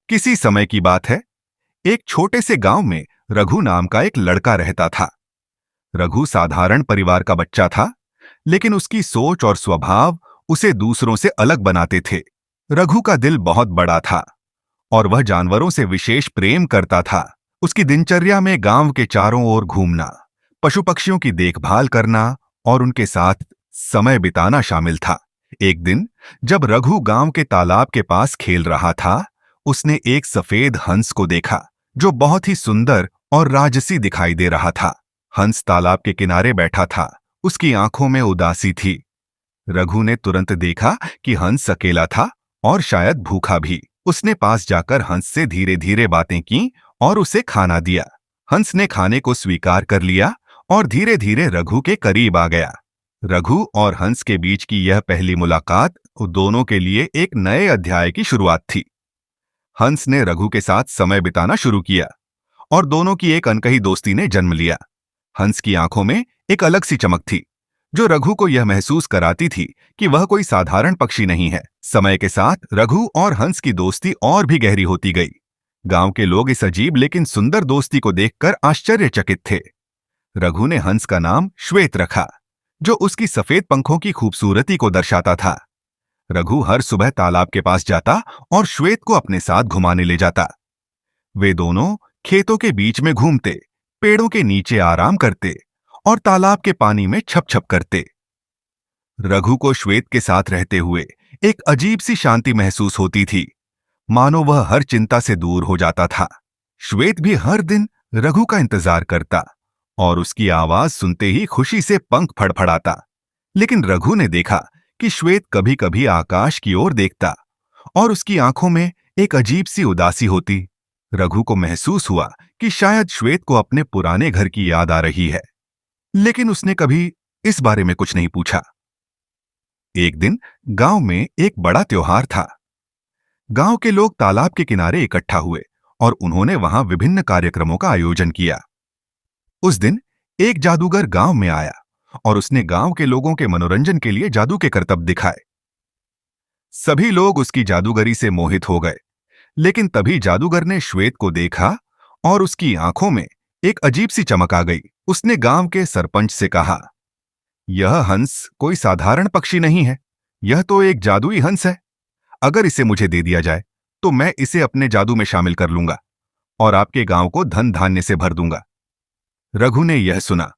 किसी समय की बात है। एक छोटे से गांव में रघु नाम का एक लड़का रहता था। रघु साधारण परिवार का बच्चा था, लेकिन उसकी सोच और स्वभाव उसे दूसरों से अलग बनाते थे। रघु का दिल बहुत बड़ा था और वह जानवरों से विशेष प्रेम करता था। उसकी दिनचर्या में गांव के चारों ओर घूमना, पशु पक्षियों की देखभाल करना और उनके साथ समय बिताना शामिल था। एक दिन जब रघु गांव के तालाब के पास खेल रहा था, उसने एक सफेद हंस को देखा जो बहुत ही सुंदर और राजसी दिखाई दे रहा था। हंस तालाब के किनारे बैठा था, उसकी आंखों में उदासी थी। रघु ने तुरंत देखा कि हंस अकेला था और शायद भूखा भी। उसने पास जाकर हंस से धीरे धीरे बातें की और उसे खाना दिया। हंस ने खाने को स्वीकार कर लिया और धीरे धीरे रघु के करीब आ गया। रघु और हंस के बीच की यह पहली मुलाकात दोनों के लिए एक नए अध्याय की शुरुआत थी। हंस ने रघु के साथ समय बिताना शुरू किया और दोनों की एक अनकही दोस्ती ने जन्म लिया। हंस की आंखों में एक अलग सी चमक थी जो रघु को यह महसूस कराती थी कि वह कोई साधारण पक्षी नहीं है। समय के साथ रघु और हंस की दोस्ती और भी गहरी होती गई। गांव के लोग इस अजीब लेकिन सुंदर दोस्ती को देखकर आश्चर्यचकित थे। रघु ने हंस का नाम श्वेत रखा, जो उसकी सफेद पंखों की खूबसूरती को दर्शाता था। रघु हर सुबह तालाब के पास जाता और श्वेत को अपने साथ घुमाने ले जाता। वे दोनों खेतों के बीच में घूमते, पेड़ों के नीचे आराम करते और तालाब के पानी में छप छप करते। रघु को श्वेत के साथ रहते हुए एक अजीब सी शांति महसूस होती थी, मानो वह हर चिंता से दूर हो जाता था। श्वेत भी हर दिन रघु का इंतजार करता और उसकी आवाज सुनते ही खुशी से पंख फड़फड़ाता। लेकिन रघु ने देखा कि श्वेत कभी कभी आकाश की ओर देखता और उसकी आंखों में एक अजीब सी उदासी होती। रघु को महसूस हुआ कि शायद श्वेत को अपने पुराने घर की याद आ रही है, लेकिन उसने कभी इस बारे में कुछ नहीं पूछा। एक दिन गांव में एक बड़ा त्योहार था। गांव के लोग तालाब के किनारे इकट्ठा हुए और उन्होंने वहां विभिन्न कार्यक्रमों का आयोजन किया। उस दिन एक जादूगर गांव में आया और उसने गांव के लोगों के मनोरंजन के लिए जादू के करतब दिखाए। सभी लोग उसकी जादूगरी से मोहित हो गए, लेकिन तभी जादूगर ने श्वेत को देखा और उसकी आंखों में एक अजीब सी चमक आ गई। उसने गांव के सरपंच से कहा, यह हंस कोई साधारण पक्षी नहीं है, यह तो एक जादुई हंस है। अगर इसे मुझे दे दिया जाए तो मैं इसे अपने जादू में शामिल कर लूंगा और आपके गांव को धन धान्य से भर दूंगा। रघु ने यह सुना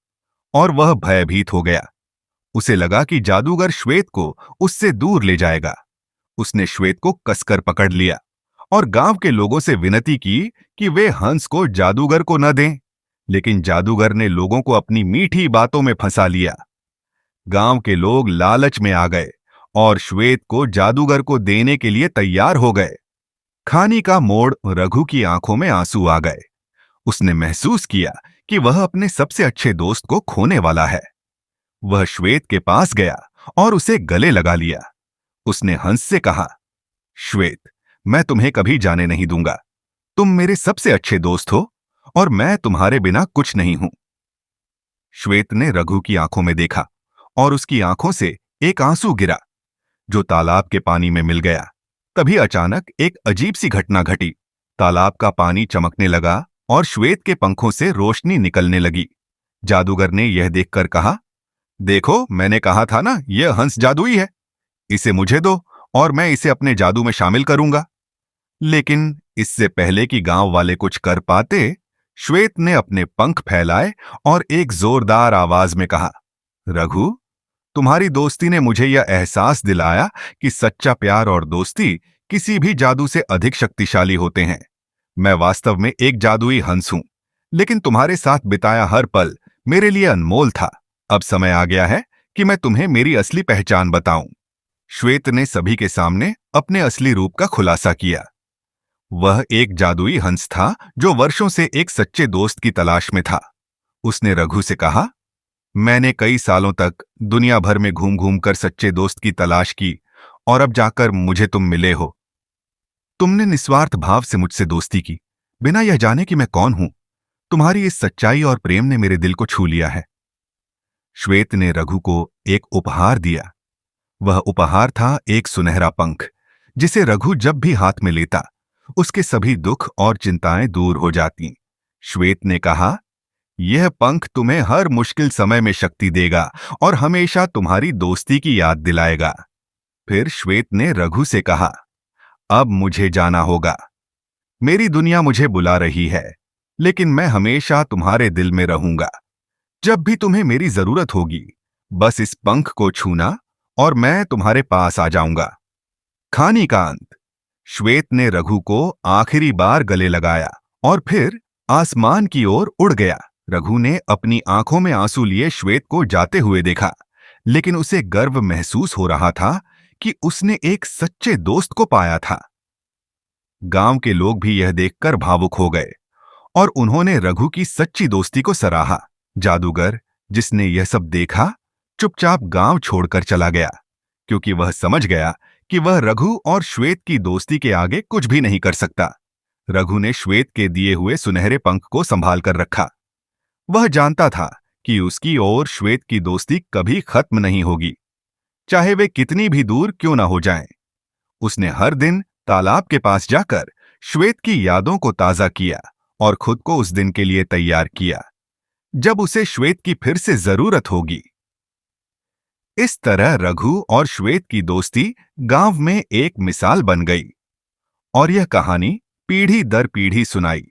और वह भयभीत हो गया। उसे लगा कि जादूगर श्वेत को उससे दूर ले जाएगा। उसने श्वेत को कसकर पकड़ लिया और गांव के लोगों से विनती की कि वे हंस को जादूगर को न दें, लेकिन जादूगर ने लोगों को अपनी मीठी बातों में फंसा लिया। गांव के लोग लालच में आ गए और श्वेत को जादूगर को देने के लिए तैयार हो गए। खानी का मोड़ रघु की आंखों में आंसू आ गए। उसने महसूस किया कि वह अपने सबसे अच्छे दोस्त को खोने वाला है। वह श्वेत के पास गया और उसे गले लगा लिया। उसने हंस से कहा, श्वेत, मैं तुम्हें कभी जाने नहीं दूंगा। तुम मेरे सबसे अच्छे दोस्त हो और मैं तुम्हारे बिना कुछ नहीं हूं। श्वेत ने रघु की आंखों में देखा और उसकी आंखों से एक आंसू गिरा जो तालाब के पानी में मिल गया। तभी अचानक एक अजीब सी घटना घटी। तालाब का पानी चमकने लगा और श्वेत के पंखों से रोशनी निकलने लगी। जादूगर ने यह देखकर कहा, देखो, मैंने कहा था ना, यह हंस जादुई है। इसे मुझे दो और मैं इसे अपने जादू में शामिल करूंगा। लेकिन इससे पहले कि गांव वाले कुछ कर पाते, श्वेत ने अपने पंख फैलाए और एक जोरदार आवाज में कहा, रघु, तुम्हारी दोस्ती ने मुझे यह एहसास दिलाया कि सच्चा प्यार और दोस्ती किसी भी जादू से अधिक शक्तिशाली होते हैं। मैं वास्तव में एक जादुई हंस हूं, लेकिन तुम्हारे साथ बिताया हर पल मेरे लिए अनमोल था। अब समय आ गया है कि मैं तुम्हें मेरी असली पहचान बताऊं। श्वेत ने सभी के सामने अपने असली रूप का खुलासा किया। वह एक जादुई हंस था जो वर्षों से एक सच्चे दोस्त की तलाश में था। उसने रघु से कहा, मैंने कई सालों तक दुनिया भर में घूम घूम कर सच्चे दोस्त की तलाश की और अब जाकर मुझे तुम मिले हो। तुमने निस्वार्थ भाव से मुझसे दोस्ती की, बिना यह जाने कि मैं कौन हूं। तुम्हारी इस सच्चाई और प्रेम ने मेरे दिल को छू लिया है। श्वेत ने रघु को एक उपहार दिया। वह उपहार था एक सुनहरा पंख, जिसे रघु जब भी हाथ में लेता उसके सभी दुख और चिंताएं दूर हो जाती। श्वेत ने कहा, यह पंख तुम्हें हर मुश्किल समय में शक्ति देगा और हमेशा तुम्हारी दोस्ती की याद दिलाएगा। फिर श्वेत ने रघु से कहा, अब मुझे जाना होगा। मेरी दुनिया मुझे बुला रही है, लेकिन मैं हमेशा तुम्हारे दिल में रहूंगा। जब भी तुम्हें मेरी जरूरत होगी, बस इस पंख को छूना और मैं तुम्हारे पास आ जाऊंगा। कहानी का अंत। श्वेत ने रघु को आखिरी बार गले लगाया और फिर आसमान की ओर उड़ गया। रघु ने अपनी आंखों में आंसू लिए श्वेत को जाते हुए देखा, लेकिन उसे गर्व महसूस हो रहा था कि उसने एक सच्चे दोस्त को पाया था। गांव के लोग भी यह देखकर भावुक हो गए और उन्होंने रघु की सच्ची दोस्ती को सराहा। जादूगर, जिसने यह सब देखा, चुपचाप गांव छोड़कर चला गया, क्योंकि वह समझ गया कि वह रघु और श्वेत की दोस्ती के आगे कुछ भी नहीं कर सकता। रघु ने श्वेत के दिए हुए सुनहरे पंख को संभाल कर रखा। वह जानता था कि उसकी और श्वेत की दोस्ती कभी खत्म नहीं होगी, चाहे वे कितनी भी दूर क्यों ना हो जाएं। उसने हर दिन तालाब के पास जाकर श्वेत की यादों को ताजा किया और खुद को उस दिन के लिए तैयार किया, जब उसे श्वेत की फिर से जरूरत होगी। इस तरह रघु और श्वेत की दोस्ती गांव में एक मिसाल बन गई और यह कहानी पीढ़ी दर पीढ़ी सुनाई।